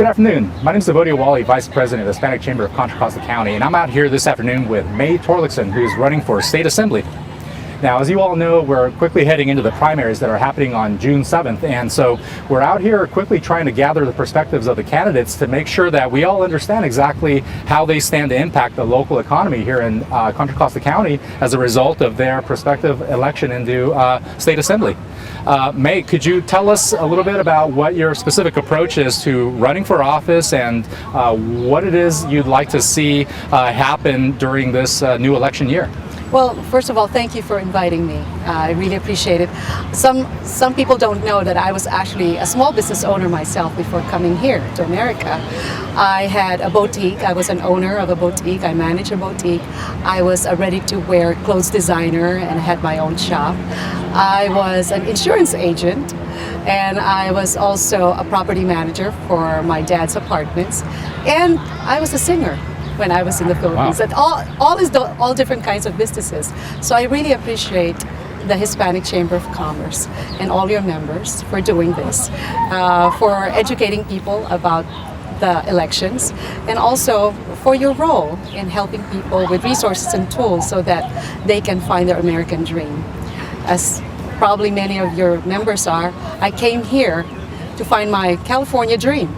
Good afternoon. My name is Evodio Walle, Vice President of the Hispanic Chamber of Contra Costa County, and I'm out here this afternoon with Mae Torlakson, who's running for State Assembly. Now, as you all know, we're quickly heading into the primaries that are happening on June 7th, and so we're out here quickly trying to gather the perspectives of the candidates to make sure that we all understand exactly how they stand to impact the local economy here in Contra Costa County as a result of their prospective election into State Assembly. Mae, could you tell us a little bit about what your specific approach is to running for office and what it is you'd like to see happen during this new election year? Well, first of all, thank you for inviting me. I really appreciate it. Some people don't know that I was actually a small business owner myself before coming here to America. I had a boutique. I was an owner of a boutique. I managed a boutique. I was a ready-to-wear clothes designer and had my own shop. I was an insurance agent, and I was also a property manager for my dad's apartments, and I was a singer when I was in the Philippines. Wow. And all different kinds of businesses. So I really appreciate the Hispanic Chamber of Commerce and all your members for doing this, for educating people about the elections, and also for your role in helping people with resources and tools so that they can find their American dream. As probably many of your members are, I came here to find my California dream.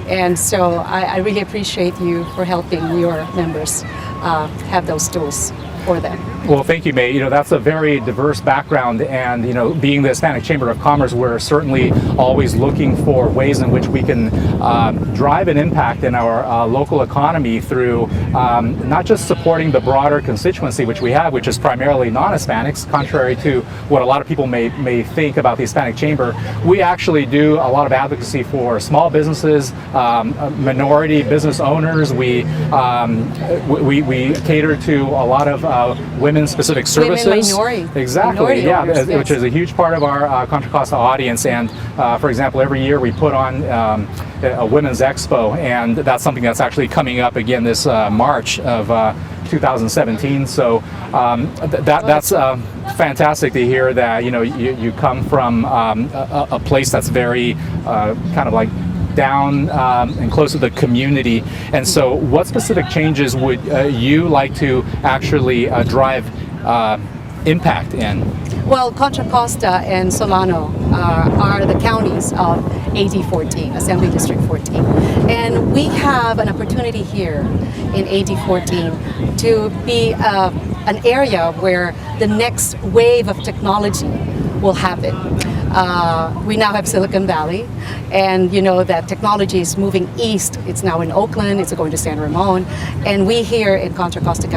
And so I really appreciate you for helping your members have those tools for them. Well, thank you, Mae. That's a very diverse background, and being the Hispanic Chamber of Commerce, we're certainly always looking for ways in which we can drive an impact in our local economy through not just supporting the broader constituency which we have, which is primarily non-Hispanics, contrary to what a lot of people may think about the Hispanic Chamber. We actually do a lot of advocacy for small businesses, minority business owners. We cater to a lot of women-specific services. Women, minority. Exactly, minority yeah, owners, yes. Which is a huge part of our Contra Costa audience. And for example, every year we put on a women's expo, and that's something that's actually coming up again this March of 2017. So that's fantastic to hear that you come from a place that's very kind of like down and close to the community. And so what specific changes would you like to actually drive impact in? Well, Contra Costa and Solano are the counties of AD 14, Assembly District 14. And we have an opportunity here in AD 14 to be an area where the next wave of technology will happen. We now have Silicon Valley, and you know that technology is moving east. It's now in Oakland, it's going to San Ramon, and we here in Contra Costa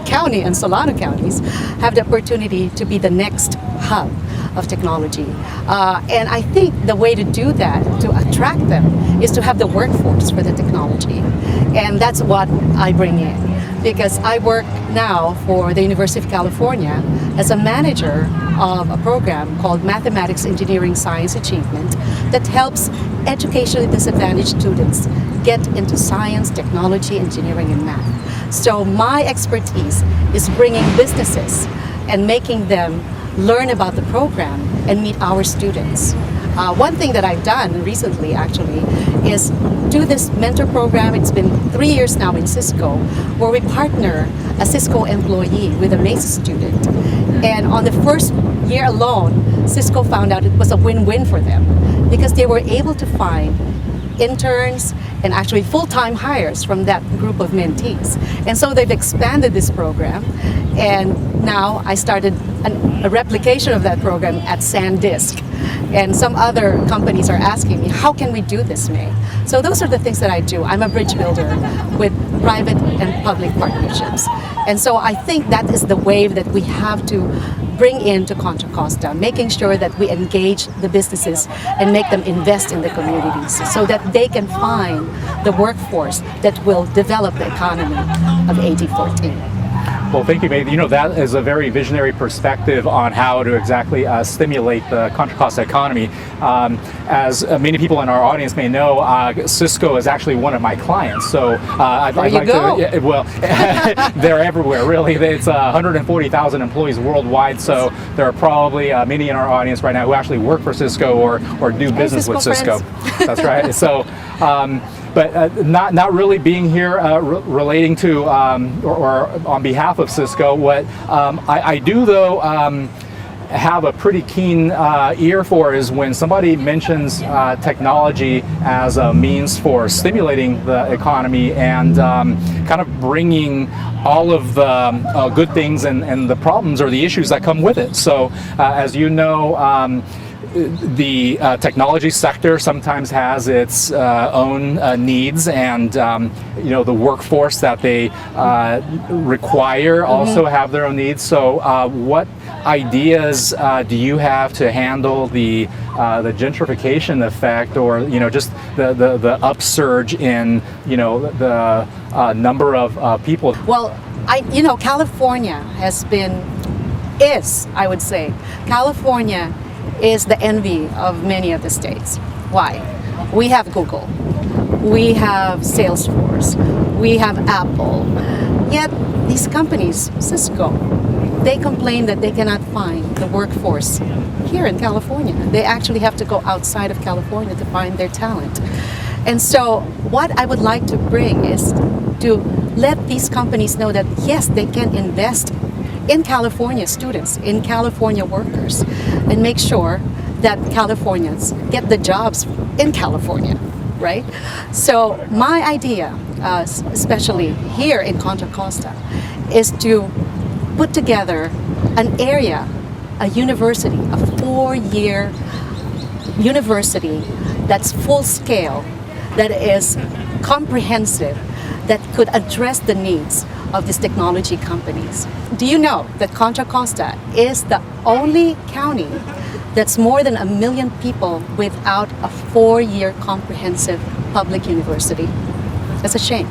County and Solano counties have the opportunity to be the next hub of technology. And I think the way to do that, to attract them, is to have the workforce for the technology. And that's what I bring in, because I work now for the University of California as a manager of a program called Mathematics, Engineering, Science Achievement that helps educationally disadvantaged students get into science, technology, engineering, and math. So my expertise is bringing businesses and making them learn about the program and meet our students. One thing that I've done recently actually is do this mentor program. It's been 3 years now in Cisco, where we partner a Cisco employee with a Mesa student. And on the first year alone, Cisco found out it was a win-win for them because they were able to find interns and actually full-time hires from that group of mentees. And so they've expanded this program, and now I started a replication of that program at SanDisk. And some other companies are asking me, how can we do this, Mae? So those are the things that I do. I'm a bridge builder with private and public partnerships. And so I think that is the wave that we have to bring into Contra Costa, making sure that we engage the businesses and make them invest in the communities so that they can find the workforce that will develop the economy of AD 14. Well, thank you, Mae. You know, that is a very visionary perspective on how to exactly stimulate the Contra Costa economy. As many people in our audience may know, Cisco is actually one of my clients. So I'd like to. Well, they're everywhere, really. It's 140,000 employees worldwide. So there are probably many in our audience right now who actually work for Cisco or do business with Cisco. That's right. So. But not really being here relating to or on behalf of Cisco. What I do though have a pretty keen ear for is when somebody mentions technology as a means for stimulating the economy and kind of bringing all of the good things and the problems or the issues that come with it. So as you know, the technology sector sometimes has its own needs, and you know, the workforce that they require also have their own needs. So what ideas do you have to handle the gentrification effect, or you know, just the upsurge in, you know, the number of people? Well, you know, California I would say California is the envy of many of the states. Why? We have Google, we have Salesforce, we have Apple, yet these companies, Cisco, they complain that they cannot find the workforce here in California. They actually have to go outside of California to find their talent. And so what I would like to bring is to let these companies know that yes, they can invest in California students, in California workers, and make sure that Californians get the jobs in California, right? So my idea, especially here in Contra Costa, is to put together an area, a university, a 4-year university that's full scale, that is comprehensive, that could address the needs of these technology companies. Do you know that Contra Costa is the only county that's more than 1 million people without a 4-year comprehensive public university? That's a shame,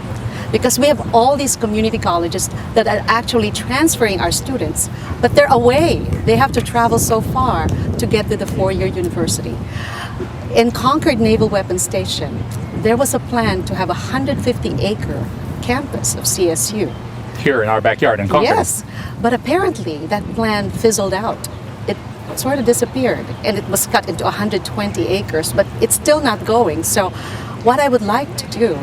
because we have all these community colleges that are actually transferring our students, but they're away. They have to travel so far to get to the 4-year university. In Concord Naval Weapons Station, there was a plan to have a 150-acre campus of CSU. Here in our backyard in Concord. Yes, but apparently that plan fizzled out. It sort of disappeared, and it was cut into 120 acres, but it's still not going. So what I would like to do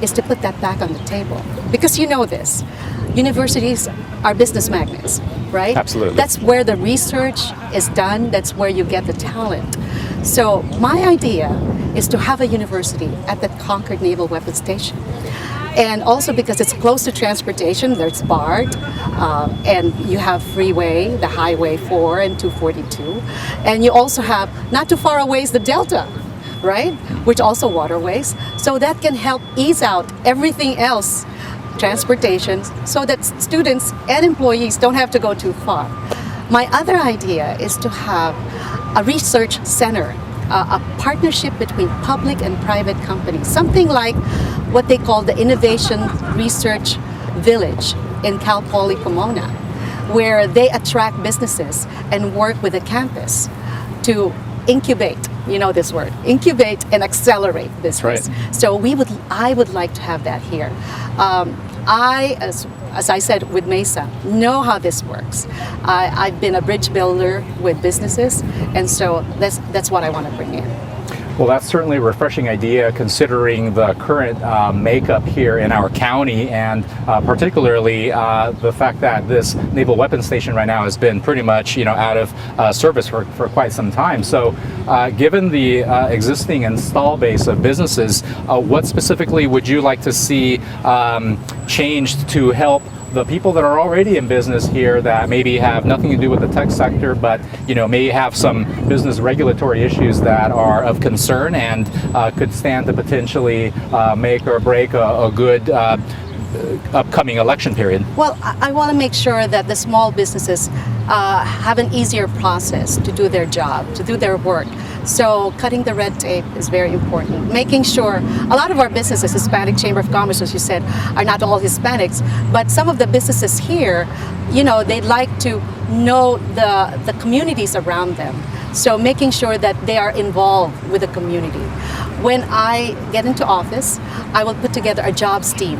is to put that back on the table, because you know this, universities are business magnets, right? Absolutely. That's where the research is done, that's where you get the talent. So my idea is to have a university at the Concord Naval Weapons Station. And also because it's close to transportation, there's BART, and you have freeway, the Highway 4 and 242. And you also have, not too far away is the Delta, right? Which also waterways. So that can help ease out everything else, transportation, so that students and employees don't have to go too far. My other idea is to have a research center, a partnership between public and private companies, something like what they call the Innovation Research Village in Cal Poly Pomona, where they attract businesses and work with the campus to incubate, you know this word, incubate and accelerate business. Right. So I would like to have that here. As I said with Mesa, know how this works. I've been a bridge builder with businesses, and so that's what I want to bring in. Well, that's certainly a refreshing idea, considering the current makeup here in our county, and particularly the fact that this naval weapons station right now has been pretty much, you know, out of service for quite some time. So, given the existing install base of businesses, what specifically would you like to see changed to help the people that are already in business here that maybe have nothing to do with the tech sector, but you know, may have some business regulatory issues that are of concern and could stand to potentially make or break a good upcoming election period? Well, I want to make sure that the small businesses have an easier process to do their job, to do their work. So cutting the red tape is very important. Making sure a lot of our businesses, Hispanic Chamber of Commerce, as you said, are not all Hispanics, but some of the businesses here, they'd like to know the communities around them. So making sure that they are involved with the community. When I get into office, I will put together a jobs team.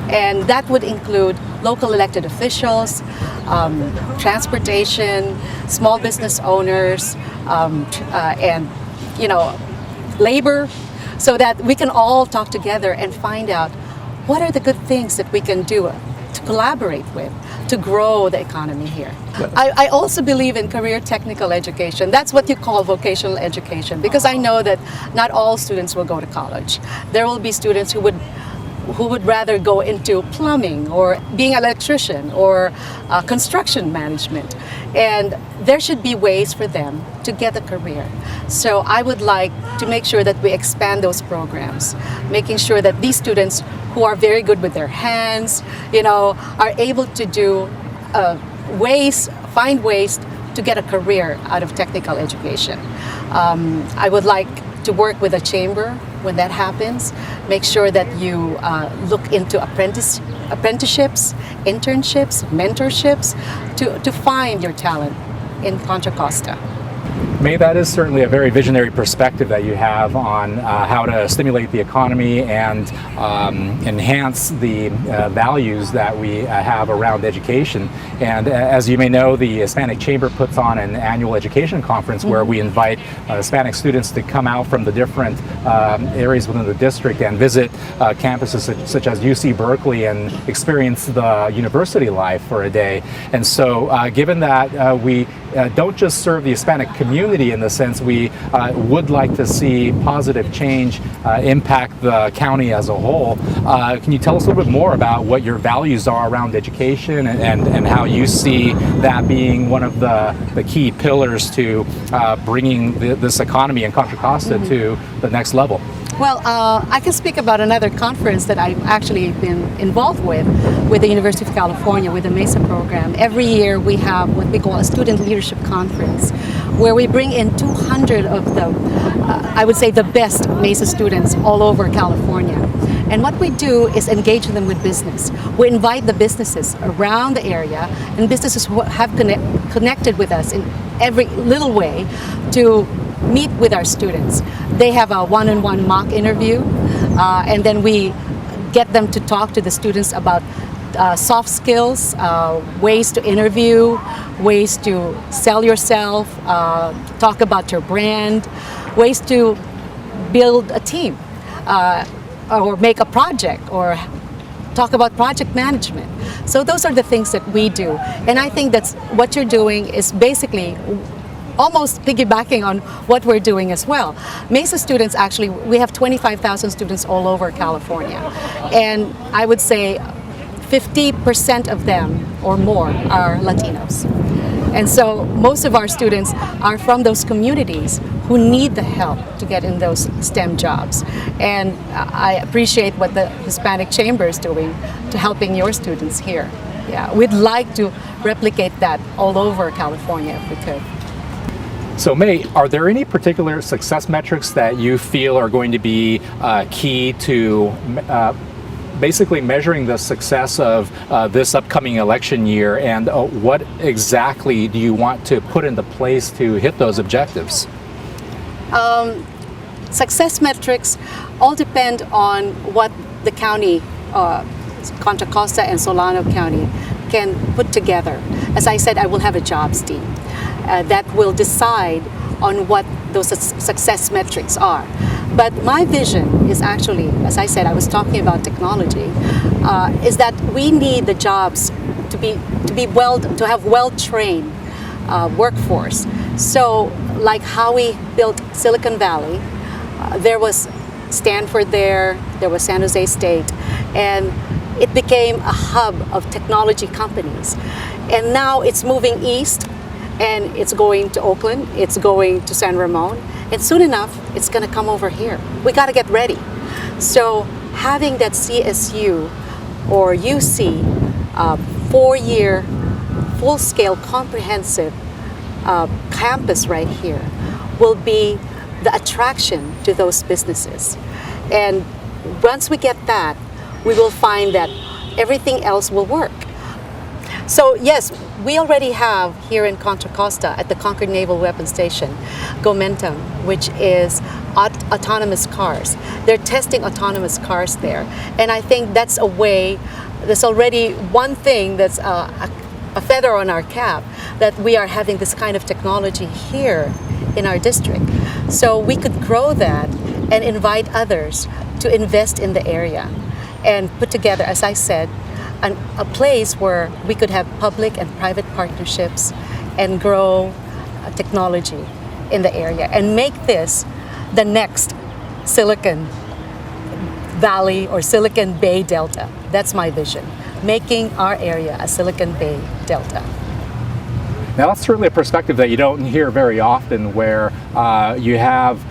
And that would include local elected officials, transportation, small business owners, and labor, so that we can all talk together and find out what are the good things that we can do to collaborate with to grow the economy here. I also believe in career technical education. That's what you call vocational education, because I know that not all students will go to college. There will be students who would rather go into plumbing or being an electrician or construction management. And there should be ways for them to get a career. So I would like to make sure that we expand those programs, making sure that these students who are very good with their hands, are able to do find ways to get a career out of technical education. I would like to work with a chamber when that happens. Make sure that you look into apprenticeships, internships, mentorships to find your talent in Contra Costa. Mae, that is certainly a very visionary perspective that you have on how to stimulate the economy and enhance the values that we have around education. And as you may know, the Hispanic Chamber puts on an annual education conference where we invite Hispanic students to come out from the different areas within the district and visit campuses such as UC Berkeley and experience the university life for a day. And so given that we don't just serve the Hispanic community in the sense we would like to see positive change impact the county as a whole. Can you tell us a little bit more about what your values are around education and how you see that being one of the key pillars to bringing this economy in Contra Costa to the next level? Well, I can speak about another conference that I've actually been involved with the University of California, with the MESA program. Every year we have what we call a student leadership conference, where we bring in 200 of the, I would say, the best MESA students all over California. And what we do is engage them with business. We invite the businesses around the area and businesses who have connected with us in every little way to meet with our students. They have a one-on-one mock interview, and then we get them to talk to the students about soft skills, ways to interview, ways to sell yourself, talk about your brand, ways to build a team, or make a project, or talk about project management. So those are the things that we do. And I think that's what you're doing is basically almost piggybacking on what we're doing as well. MESA students, actually, we have 25,000 students all over California. And I would say 50% of them or more are Latinos. And so most of our students are from those communities who need the help to get in those STEM jobs. And I appreciate what the Hispanic Chamber is doing to helping your students here. Yeah, we'd like to replicate that all over California if we could. So Mae, are there any particular success metrics that you feel are going to be key to basically measuring the success of this upcoming election year, and what exactly do you want to put into place to hit those objectives? Success metrics all depend on what the county, Contra Costa and Solano County, can put together. As I said, I will have a jobs team that will decide on what those success metrics are. But my vision is actually, as I said, I was talking about technology, is that we need the jobs to have well-trained workforce. So, like how we built Silicon Valley, there was Stanford there was San Jose State, and it became a hub of technology companies. And now it's moving east, and it's going to Oakland, it's going to San Ramon, and soon enough, it's going to come over here. We got to get ready. So having that CSU or UC 4-year, full-scale, comprehensive campus right here will be the attraction to those businesses. And once we get that, we will find that everything else will work. So yes, we already have here in Contra Costa at the Concord Naval Weapons Station, Gomentum, which is autonomous cars. They're testing autonomous cars there. And I think that's a way, there's already one thing that's a feather on our cap, that we are having this kind of technology here in our district. So we could grow that and invite others to invest in the area and put together, as I said, a place where we could have public and private partnerships and grow technology in the area and make this the next Silicon Valley or Silicon Bay Delta. That's my vision, making our area a Silicon Bay Delta. Now that's certainly a perspective that you don't hear very often, where you have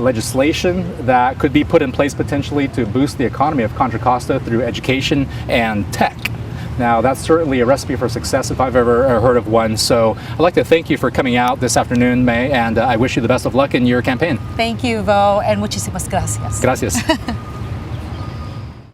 legislation that could be put in place potentially to boost the economy of Contra Costa through education and tech. Now that's certainly a recipe for success if I've ever heard of one. So I'd like to thank you for coming out this afternoon, Mae, and I wish you the best of luck in your campaign. Thank you, Vo, and muchísimas gracias. Gracias.